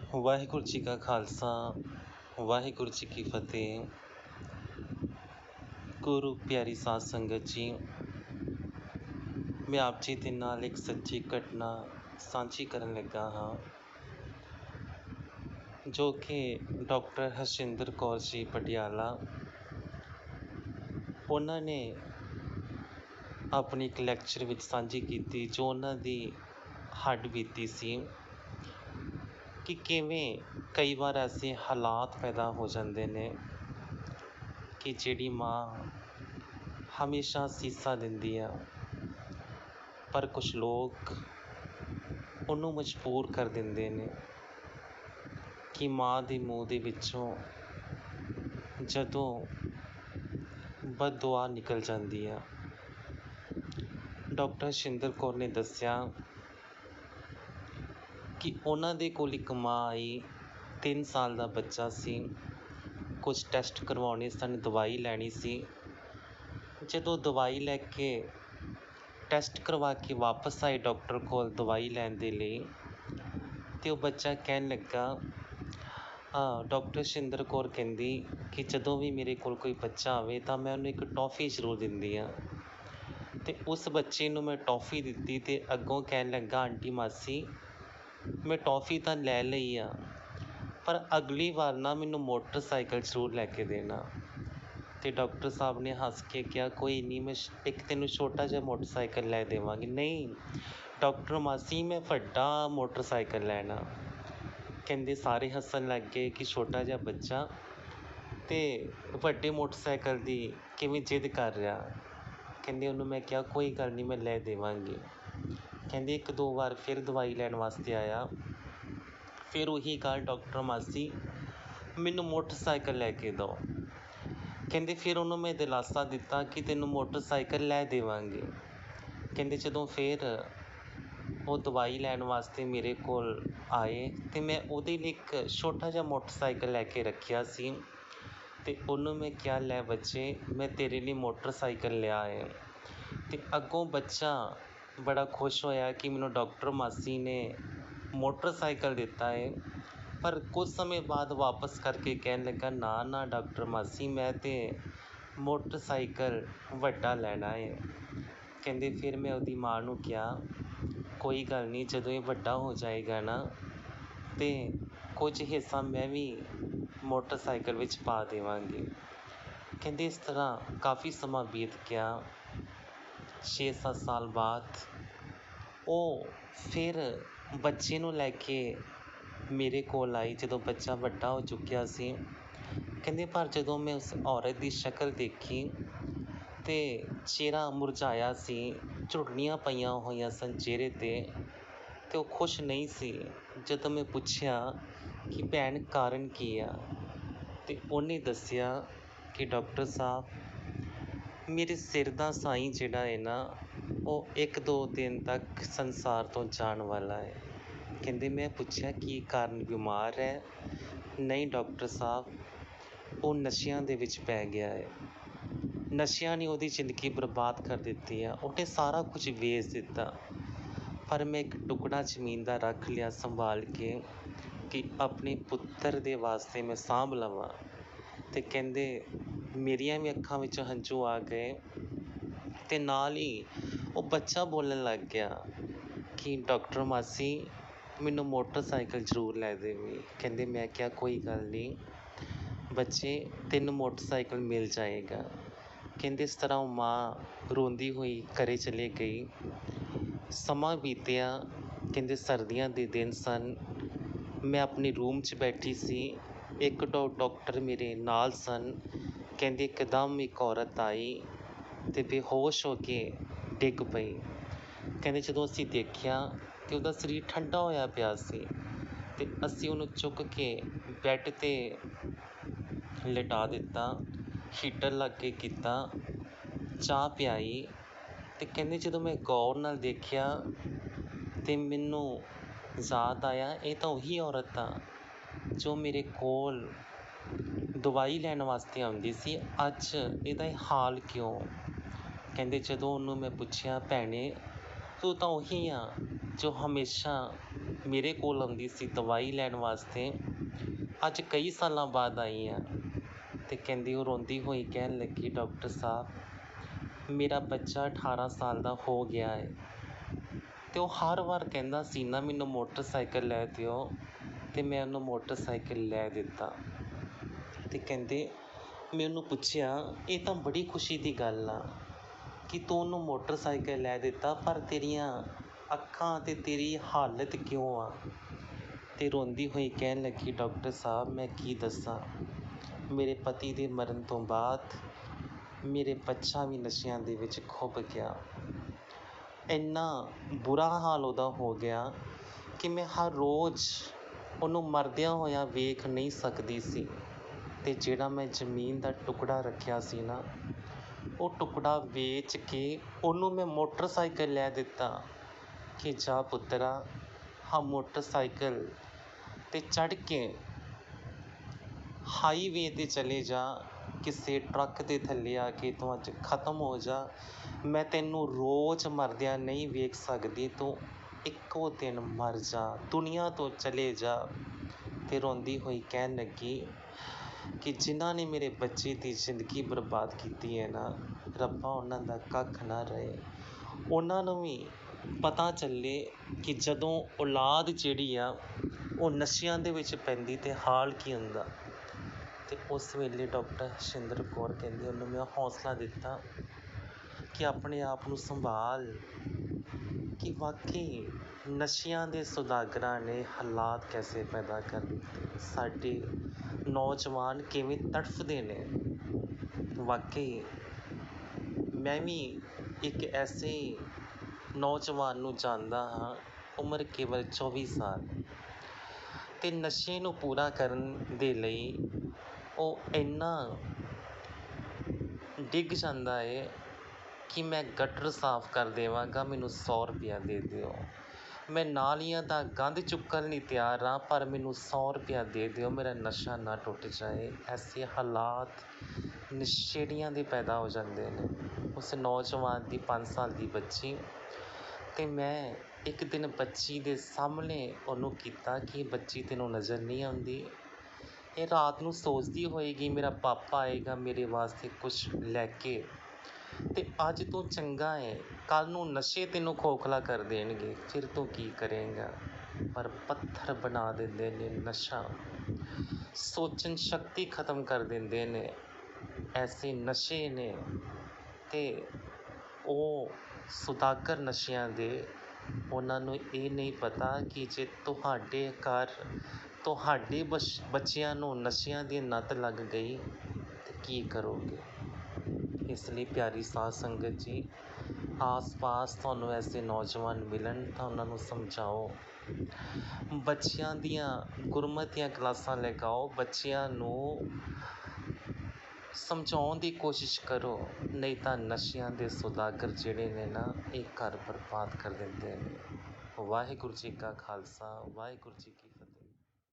ਵਾਹਿਗੁਰੂ ਜੀ ਕਾ ਖਾਲਸਾ ਵਾਹਿਗੁਰੂ ਜੀ ਕੀ ਫਤਿਹ। ਗੁਰੂ ਪਿਆਰੀ ਸਾਧ ਸੰਗਤ ਜੀ, ਮੈਂ ਆਪ ਜੀ ਦੇ ਨਾਲ ਇੱਕ ਸੱਚੀ ਘਟਨਾ ਸਾਂਝੀ ਕਰਨ ਲੱਗਾ ਹਾਂ, ਜੋ ਕਿ ਡਾਕਟਰ ਹਰਜਿੰਦਰ ਕੌਰ ਜੀ ਪਟਿਆਲਾ ਉਹਨਾਂ ਨੇ ਆਪਣੀ ਇੱਕ ਲੈਕਚਰ ਵਿੱਚ ਸਾਂਝੀ ਕੀਤੀ, ਜੋ ਉਹਨਾਂ ਦੀ ਹੱਡ ਬੀਤੀ ਸੀ ਕਿ ਕਿਵੇਂ ਕਈ ਵਾਰ ਐਸੇ ਹਾਲਾਤ ਪੈਦਾ ਹੋ ਜਾਂਦੇ ਨੇ ਕਿ ਜਿਹੜੀ ਮਾਂ ਹਮੇਸ਼ਾ ਸੀਸਾ ਦਿੰਦੀ ਆ, ਪਰ ਕੁਛ ਲੋਕ ਉਹਨੂੰ ਮਜਬੂਰ ਕਰ ਦਿੰਦੇ ਨੇ ਕਿ ਮਾਂ ਦੇ ਮੂੰਹ ਦੇ ਵਿੱਚੋਂ ਜਦੋਂ ਬਦਦੁਆ ਨਿਕਲ ਜਾਂਦੀ ਆ। ਡਾਕਟਰ ਹਰਜਿੰਦਰ ਕੌਰ ਨੇ ਦੱਸਿਆ ਕਿ ਉਹਨਾਂ ਦੇ ਕੋਲ ਇੱਕ ਮਾਂ ਆਈ, 3 ਸਾਲ ਦਾ ਬੱਚਾ ਸੀ, ਕੁਝ ਟੈਸਟ ਕਰਵਾਉਣੇ ਸਨ, ਦਵਾਈ ਲੈਣੀ ਸੀ। ਜਦੋਂ ਦਵਾਈ ਲੈ ਕੇ ਟੈਸਟ ਕਰਵਾ ਕੇ ਵਾਪਸ ਆਏ ਡਾਕਟਰ ਕੋਲ ਦਵਾਈ ਲੈਣ ਦੇ ਲਈ, ਅਤੇ ਉਹ ਬੱਚਾ ਕਹਿਣ ਲੱਗਾ, ਡਾਕਟਰ ਹਰਜਿੰਦਰ ਕੌਰ ਕਹਿੰਦੀ ਕਿ ਜਦੋਂ ਵੀ ਮੇਰੇ ਕੋਲ ਕੋਈ ਬੱਚਾ ਆਵੇ ਤਾਂ ਮੈਂ ਉਹਨੂੰ ਇੱਕ ਟੋਫੀ ਜ਼ਰੂਰ ਦਿੰਦੀ ਹਾਂ। ਅਤੇ ਉਸ ਬੱਚੇ ਨੂੰ ਮੈਂ ਟੋਫੀ ਦਿੱਤੀ ਅਤੇ ਅੱਗੋਂ ਕਹਿਣ ਲੱਗਾ, ਆਂਟੀ ਮਾਸੀ ਮੈਂ ਟੋਫੀ ਤਾਂ ਲੈ ਲਈ ਆ, ਪਰ ਅਗਲੀ ਵਾਰ ਨਾ ਮੈਨੂੰ ਮੋਟਰਸਾਈਕਲ ਜ਼ਰੂਰ ਲੈ ਕੇ ਦੇਣਾ। ਅਤੇ ਡਾਕਟਰ ਸਾਹਿਬ ਨੇ ਹੱਸ ਕੇ ਕਿਹਾ, ਕੋਈ ਨਹੀਂ, ਮੈਂ ਇੱਕ ਤੈਨੂੰ ਛੋਟਾ ਜਿਹਾ ਮੋਟਰਸਾਈਕਲ ਲੈ ਦੇਵਾਂਗੀ। ਨਹੀਂ ਡਾਕਟਰ ਮਾਸੀ, ਮੈਂ ਵੱਡਾ ਮੋਟਰਸਾਈਕਲ ਲੈਣਾ। ਕਹਿੰਦੇ ਸਾਰੇ ਹੱਸਣ ਲੱਗ ਗਏ ਕਿ ਛੋਟਾ ਜਿਹਾ ਬੱਚਾ ਅਤੇ ਵੱਡੇ ਮੋਟਰਸਾਈਕਲ ਦੀ ਕਿਵੇਂ ਜਿੱਦ ਕਰ ਰਿਹਾ। ਕਹਿੰਦੇ ਉਹਨੂੰ ਮੈਂ ਕਿਹਾ ਕੋਈ ਗੱਲ ਨਹੀਂ, ਮੈਂ ਲੈ ਦੇਵਾਂਗੀ। ਕਹਿੰਦੇ 1-2 ਵਾਰ ਫਿਰ ਦਵਾਈ ਲੈਣ ਵਾਸਤੇ ਆਇਆ, ਫਿਰ ਉਹੀ ਗੱਲ, ਡਾਕਟਰ ਮਾਸੀ ਮੈਨੂੰ ਮੋਟਰਸਾਈਕਲ ਲੈ ਕੇ ਦਿਓ। ਕਹਿੰਦੇ ਫਿਰ ਉਹਨੂੰ ਮੈਂ ਦਿਲਾਸਾ ਦਿੱਤਾ ਕਿ ਤੈਨੂੰ ਮੋਟਰਸਾਈਕਲ ਲੈ ਦੇਵਾਂਗੇ। ਕਹਿੰਦੇ ਜਦੋਂ ਫਿਰ ਉਹ ਦਵਾਈ ਲੈਣ ਵਾਸਤੇ ਮੇਰੇ ਕੋਲ ਆਏ ਅਤੇ ਮੈਂ ਉਹਦੇ ਲਈ ਇੱਕ ਛੋਟਾ ਜਿਹਾ ਮੋਟਰਸਾਈਕਲ ਲੈ ਕੇ ਰੱਖਿਆ ਸੀ, ਅਤੇ ਉਹਨੂੰ ਮੈਂ ਕਿਹਾ, ਲੈ ਬੱਚੇ ਮੈਂ ਤੇਰੇ ਲਈ ਮੋਟਰਸਾਈਕਲ ਲਿਆ ਹੈ। ਅਤੇ ਅੱਗੋਂ ਬੱਚਾ ਬੜਾ ਖੁਸ਼ ਹੋਇਆ ਕਿ ਮੈਨੂੰ ਡਾਕਟਰ ਮਾਸੀ ਨੇ ਮੋਟਰਸਾਈਕਲ ਦਿੱਤਾ ਹੈ, ਪਰ ਕੁਝ ਸਮੇਂ ਬਾਅਦ ਵਾਪਸ ਕਰਕੇ ਕਹਿਣ ਲੱਗਾ, ਨਾ ਨਾ ਡਾਕਟਰ ਮਾਸੀ ਮੈਂ ਤਾਂ ਮੋਟਰਸਾਈਕਲ ਵੱਡਾ ਲੈਣਾ ਹੈ। ਕਹਿੰਦੇ ਫਿਰ ਮੈਂ ਉਹਦੀ ਮਾਂ ਨੂੰ ਕਿਹਾ, ਕੋਈ ਗੱਲ ਨਹੀਂ, ਜਦੋਂ ਇਹ ਵੱਡਾ ਹੋ ਜਾਏਗਾ ਨਾ ਅਤੇ ਕੁਝ ਹਿੱਸਾ ਮੈਂ ਵੀ ਮੋਟਰਸਾਈਕਲ ਵਿੱਚ ਪਾ ਦੇਵਾਂਗੀ। ਕਹਿੰਦੇ ਇਸ ਤਰ੍ਹਾਂ ਕਾਫੀ ਸਮਾਂ ਬੀਤ ਗਿਆ। 6-7 ਸਾਲ ਬਾਅਦ ਉਹ ਫਿਰ ਬੱਚੇ ਨੂੰ ਲੈ ਕੇ ਮੇਰੇ ਕੋਲ ਆਈ, ਜਦੋਂ ਬੱਚਾ ਵੱਡਾ ਹੋ ਚੁੱਕਿਆ ਸੀ। ਕਹਿੰਦੇ ਪਰ ਜਦੋਂ ਮੈਂ ਉਸ ਔਰਤ ਦੀ ਸ਼ਕਲ ਦੇਖੀ ਅਤੇ ਚਿਹਰਾ ਮੁਰਝਾਇਆ ਸੀ, ਝੁਰੜੀਆਂ ਪਈਆਂ ਹੋਈਆਂ ਸਨ ਚਿਹਰੇ 'ਤੇ, ਅਤੇ ਉਹ ਖੁਸ਼ ਨਹੀਂ ਸੀ। ਜਦੋਂ ਮੈਂ ਪੁੱਛਿਆ ਕਿ ਭੈਣ ਕਾਰਨ ਕੀ ਆ, ਅਤੇ ਉਹਨੇ ਦੱਸਿਆ ਕਿ ਡਾਕਟਰ ਸਾਹਿਬ ਮੇਰੇ ਸਿਰ ਦਾ ਸਾਈਂ ਜਿਹੜਾ ਹੈ ਨਾ, ਉਹ 1-2 ਦਿਨ ਤੱਕ ਸੰਸਾਰ ਤੋਂ ਜਾਣ ਵਾਲਾ ਹੈ। ਕਹਿੰਦੇ ਮੈਂ ਪੁੱਛਿਆ ਕੀ ਕਾਰਨ, ਬਿਮਾਰ ਹੈ? ਨਹੀਂ ਡਾਕਟਰ ਸਾਹਿਬ ਉਹ ਨਸ਼ਿਆਂ ਦੇ ਵਿੱਚ ਪੈ ਗਿਆ ਹੈ, ਨਸ਼ਿਆਂ ਨੇ ਉਹਦੀ ਜ਼ਿੰਦਗੀ ਬਰਬਾਦ ਕਰ ਦਿੱਤੀ ਆ, ਉਹਨੇ ਸਾਰਾ ਕੁਝ ਵੇਚ ਦਿੱਤਾ, ਪਰ ਮੈਂ ਇੱਕ ਟੁਕੜਾ ਜ਼ਮੀਨ ਦਾ ਰੱਖ ਲਿਆ ਸੰਭਾਲ ਕੇ ਕਿ ਆਪਣੇ ਪੁੱਤਰ ਦੇ ਵਾਸਤੇ ਮੈਂ ਸਾਂਭ ਲਵਾਂ। ਅਤੇ ਕਹਿੰਦੇ ਮੇਰੀਆਂ ਵੀ ਅੱਖਾਂ ਵਿੱਚ ਹੰਝੂ ਆ ਗਏ, ਅਤੇ ਨਾਲ ਹੀ ਉਹ ਬੱਚਾ ਬੋਲਣ ਲੱਗ ਗਿਆ ਕਿ ਡਾਕਟਰ ਮਾਸੀ ਮੈਨੂੰ ਮੋਟਰਸਾਈਕਲ ਜ਼ਰੂਰ ਲੈ ਦੇਵੀਂ। ਕਹਿੰਦੇ ਮੈਂ ਕਿਹਾ ਕੋਈ ਗੱਲ ਨਹੀਂ ਬੱਚੇ, ਤੈਨੂੰ ਮੋਟਰਸਾਈਕਲ ਮਿਲ ਜਾਏਗਾ। ਕਹਿੰਦੇ ਇਸ ਤਰ੍ਹਾਂ ਉਹ ਮਾਂ ਰੋਂਦੀ ਹੋਈ ਘਰ ਚਲੀ ਗਈ। ਸਮਾਂ ਬੀਤਿਆ, ਕਹਿੰਦੇ ਸਰਦੀਆਂ ਦੇ ਦਿਨ ਸਨ, ਮੈਂ ਆਪਣੇ ਰੂਮ 'ਚ ਬੈਠੀ ਸੀ, 1-2 ਡਾਕਟਰ ਮੇਰੇ ਨਾਲ ਸਨ। ਕਹਿੰਦੇ ਇੱਕਦਮ ਇੱਕ ਔਰਤ ਆਈ ਅਤੇ ਬੇਹੋਸ਼ ਹੋ ਕੇ ਡਿੱਗ ਪਈ। ਕਹਿੰਦੇ ਜਦੋਂ ਅਸੀਂ ਦੇਖਿਆ ਤਾਂ ਉਹਦਾ ਸਰੀਰ ਠੰਡਾ ਹੋਇਆ ਪਿਆ ਸੀ, ਅਤੇ ਅਸੀਂ ਉਹਨੂੰ ਚੁੱਕ ਕੇ ਬੈੱਡ 'ਤੇ ਲਿਟਾ ਦਿੱਤਾ, ਹੀਟਰ ਲਾ ਕੇ ਕੀਤਾ, ਚਾਹ ਪਿਆਈ। ਅਤੇ ਕਹਿੰਦੇ ਜਦੋਂ ਮੈਂ ਗੌਰ ਨਾਲ ਦੇਖਿਆ ਅਤੇ ਮੈਨੂੰ ਯਾਦ ਆਇਆ, ਇਹ ਤਾਂ ਉਹੀ ਔਰਤ ਆ ਜੋ ਮੇਰੇ ਕੋਲ ਦਵਾਈ ਲੈਣ ਵਾਸਤੇ ਆਉਂਦੀ ਸੀ, ਅੱਜ ਇਹਦਾ ਇਹ ਹਾਲ ਕਿਉਂ? ਕਹਿੰਦੇ ਜਦੋਂ ਉਹਨੂੰ ਮੈਂ ਪੁੱਛਿਆ, ਭੈਣੇ ਤੂੰ ਤਾਂ ਉਹੀ ਆ ਜੋ ਹਮੇਸ਼ਾ ਮੇਰੇ ਕੋਲ ਆਉਂਦੀ ਸੀ ਦਵਾਈ ਲੈਣ ਵਾਸਤੇ, ਅੱਜ ਕਈ ਸਾਲਾਂ ਬਾਅਦ ਆਈ ਆ। ਅਤੇ ਕਹਿੰਦੀ, ਉਹ ਰੋਂਦੀ ਹੋਈ ਕਹਿਣ ਲੱਗੀ, ਡਾਕਟਰ ਸਾਹਿਬ ਮੇਰਾ ਬੱਚਾ 18 ਸਾਲ ਦਾ ਹੋ ਗਿਆ ਹੈ। ਅਤੇ ਉਹ ਹਰ ਵਾਰ ਕਹਿੰਦਾ ਸੀ ਨਾ, ਮੈਨੂੰ ਮੋਟਰਸਾਈਕਲ ਲੈ ਦਿਓ, ਅਤੇ ਮੈਂ ਉਹਨੂੰ ਮੋਟਰਸਾਈਕਲ ਲੈ ਦਿੱਤਾ। ਅਤੇ ਕਹਿੰਦੇ, ਮੈਂ ਉਹਨੂੰ ਪੁੱਛਿਆ, ਇਹ ਤਾਂ ਬੜੀ ਖੁਸ਼ੀ ਦੀ ਗੱਲ ਆ ਕਿ ਤੂੰ ਉਹਨੂੰ ਮੋਟਰਸਾਈਕਲ ਲੈ ਦਿੱਤਾ, ਪਰ ਤੇਰੀਆਂ ਅੱਖਾਂ ਅਤੇ ਤੇਰੀ ਹਾਲਤ ਕਿਉਂ ਆ? ਅਤੇ ਰੋਂਦੀ ਹੋਈ ਕਹਿਣ ਲੱਗੀ, ਡਾਕਟਰ ਸਾਹਿਬ ਮੈਂ ਕੀ ਦੱਸਾਂ, ਮੇਰੇ ਪਤੀ ਦੇ ਮਰਨ ਤੋਂ ਬਾਅਦ ਮੇਰੇ ਬੱਚਾ ਵੀ ਨਸ਼ਿਆਂ ਦੇ ਵਿੱਚ ਖੁੱਭ ਗਿਆ। ਇੰਨਾ ਬੁਰਾ ਹਾਲ ਉਹਦਾ ਹੋ ਗਿਆ ਕਿ ਮੈਂ ਹਰ ਰੋਜ਼ ਉਹਨੂੰ ਮਰਦਿਆਂ ਹੋਇਆਂ ਵੇਖ ਨਹੀਂ ਸਕਦੀ ਸੀ। ਅਤੇ ਜਿਹੜਾ ਮੈਂ ਜ਼ਮੀਨ ਦਾ ਟੁਕੜਾ ਰੱਖਿਆ ਸੀ ਨਾ, ਉਹ ਟੁਕੜਾ ਵੇਚ ਕੇ ਉਹਨੂੰ ਮੈਂ ਮੋਟਰਸਾਈਕਲ ਲੈ ਦਿੱਤਾ ਕਿ ਜਾ ਪੁੱਤਰਾ, ਹਾਂ ਮੋਟਰਸਾਈਕਲ 'ਤੇ ਚੜ੍ਹ ਕੇ ਹਾਈਵੇ 'ਤੇ ਚਲੇ ਜਾ, ਕਿਸੇ ਟਰੱਕ ਦੇ ਥੱਲੇ ਆ ਕੇ ਤੂੰ ਅੱਜ ਖਤਮ ਹੋ ਜਾ, ਮੈਂ ਤੈਨੂੰ ਰੋਜ਼ ਮਰਦਿਆਂ ਨਹੀਂ ਵੇਖ ਸਕਦੀ, ਤੂੰ ਇੱਕੋ ਦਿਨ ਮਰ ਜਾ, ਦੁਨੀਆ ਤੋਂ ਚਲੇ ਜਾ। ਅਤੇ ਰੋਂਦੀ ਹੋਈ ਕਹਿਣ ਲੱਗੀ ਕਿ ਜਿਨ੍ਹਾਂ ਨੇ ਮੇਰੇ ਬੱਚੇ ਦੀ ਜ਼ਿੰਦਗੀ ਬਰਬਾਦ ਕੀਤੀ ਹੈ ਨਾ, ਰੱਬਾ ਉਹਨਾਂ ਦਾ ਕੱਖ ਨਾ ਰਹੇ। ਉਹਨਾਂ ਨੂੰ ਵੀ ਪਤਾ ਚੱਲੇ ਕਿ ਜਦੋਂ ਔਲਾਦ ਜਿਹੜੀ ਆ ਉਹ ਨਸ਼ਿਆਂ ਦੇ ਵਿੱਚ ਪੈਂਦੀ ਅਤੇ ਹਾਲ ਕੀ ਹੁੰਦਾ। ਅਤੇ ਉਸ ਵੇਲੇ ਡਾਕਟਰ ਹਰਸ਼ਿੰਦਰ ਕੌਰ ਕਹਿੰਦੀ, ਉਹਨੂੰ ਮੈਂ ਹੌਸਲਾ ਦਿੱਤਾ ਕਿ ਆਪਣੇ ਆਪ ਨੂੰ ਸੰਭਾਲ, ਕਿ ਵਾਕਈ ਨਸ਼ਿਆਂ ਦੇ ਸੁਦਾਗਰਾਂ ਨੇ ਹਾਲਾਤ ਕੈਸੇ ਪੈਦਾ ਕਰ ਦਿੱਤੇ, ਸਾਡੇ ਨੌਜਵਾਨ ਕਿਵੇਂ ਤੜਫਦੇ ਨੇ। ਵਾਕਈ ਮੈਂ ਵੀ ਇੱਕ ਐਸੇ ਨੌਜਵਾਨ ਨੂੰ ਜਾਣਦਾ ਹਾਂ, ਉਮਰ ਕੇਵਲ 24 ਸਾਲ, ਅਤੇ ਨਸ਼ੇ ਨੂੰ ਪੂਰਾ ਕਰਨ ਦੇ ਲਈ ਉਹ ਇੰਨਾ ਡਿੱਗ ਜਾਂਦਾ ਹੈ ਕਿ ਮੈਂ ਗਟਰ ਸਾਫ਼ ਕਰ ਦੇਵਾਂਗਾ, ਮੈਨੂੰ 100 ਰੁਪਇਆ ਦੇ ਦਿਓ। ਮੈਂ ਨਾਲੀਆਂ ਦਾ ਗੰਦ ਚੁੱਕਣ ਲਈ ਤਿਆਰ ਹਾਂ, ਪਰ ਮੈਨੂੰ 100 ਰੁਪਇਆ ਦੇ ਦਿਓ, ਮੇਰਾ ਨਸ਼ਾ ਨਾ ਟੁੱਟ ਜਾਏ। ਐਸੇ ਹਾਲਾਤ ਨਸ਼ੇੜੀਆਂ ਦੇ ਪੈਦਾ ਹੋ ਜਾਂਦੇ ਨੇ। ਉਸ ਨੌਜਵਾਨ ਦੀ 5 ਸਾਲ ਦੀ ਬੱਚੀ, ਅਤੇ ਮੈਂ ਇੱਕ ਦਿਨ ਬੱਚੀ ਦੇ ਸਾਹਮਣੇ ਉਹਨੂੰ ਕੀਤਾ ਕਿ ਬੱਚੀ ਤੈਨੂੰ ਨਜ਼ਰ ਨਹੀਂ ਆਉਂਦੀ, ਇਹ ਰਾਤ ਨੂੰ ਸੋਚਦੀ ਹੋਏਗੀ ਮੇਰਾ ਪਾਪਾ ਆਏਗਾ ਮੇਰੇ ਵਾਸਤੇ ਕੁਛ ਲੈ ਕੇ, ਅਤੇ ਅੱਜ ਤੂੰ ਚੰਗਾ ਹੈ, ਕੱਲ੍ਹ ਨੂੰ ਨਸ਼ੇ ਤੈਨੂੰ ਖੋਖਲਾ ਕਰ ਦੇਣਗੇ, ਫਿਰ ਤੂੰ ਕੀ ਕਰੇਂਗਾ। ਪਰ ਪੱਥਰ ਬਣਾ ਦਿੰਦੇ ਨੇ ਨਸ਼ਾ, ਸੋਚਣ ਸ਼ਕਤੀ ਖਤਮ ਕਰ ਦਿੰਦੇ ਨੇ, ਐਸੇ ਨਸ਼ੇ ਨੇ। ਅਤੇ ਉਹ ਸੁਦਾਗਰ ਨਸ਼ਿਆਂ ਦੇ, ਉਹਨਾਂ ਨੂੰ ਇਹ ਨਹੀਂ ਪਤਾ ਕਿ ਜੇ ਤੁਹਾਡੇ ਘਰ ਤੁਹਾਡੇ ਬੱਚਿਆਂ ਨੂੰ ਨਸ਼ਿਆਂ ਦੀ ਲੱਤ ਲੱਗ ਗਈ ਤਾਂ ਕੀ ਕਰੋਗੇ। ਇਸ ਲਈ ਪਿਆਰੀ ਸਾਧ ਸੰਗਤ ਜੀ, ਆਸ ਪਾਸ ਤੁਹਾਨੂੰ ਐਸੇ ਨੌਜਵਾਨ ਮਿਲਣ ਤਾਂ ਉਹਨਾਂ ਨੂੰ ਸਮਝਾਓ, ਬੱਚਿਆਂ ਦੀਆਂ ਗੁਰਮਤਿ ਦੀਆਂ ਕਲਾਸਾਂ ਲਗਾਓ, ਬੱਚਿਆਂ ਨੂੰ ਸਮਝਾਉਣ ਦੀ ਕੋਸ਼ਿਸ਼ ਕਰੋ, ਨਹੀਂ ਤਾਂ ਨਸ਼ਿਆਂ ਦੇ ਸੁਦਾਗਰ ਜਿਹੜੇ ਨੇ ਨਾ, ਇਹ ਘਰ ਬਰਬਾਦ ਕਰ ਦਿੰਦੇ ਨੇ। ਵਾਹਿਗੁਰੂ ਜੀ ਕਾ ਖਾਲਸਾ, ਵਾਹਿਗੁਰੂ ਜੀ ਕੀ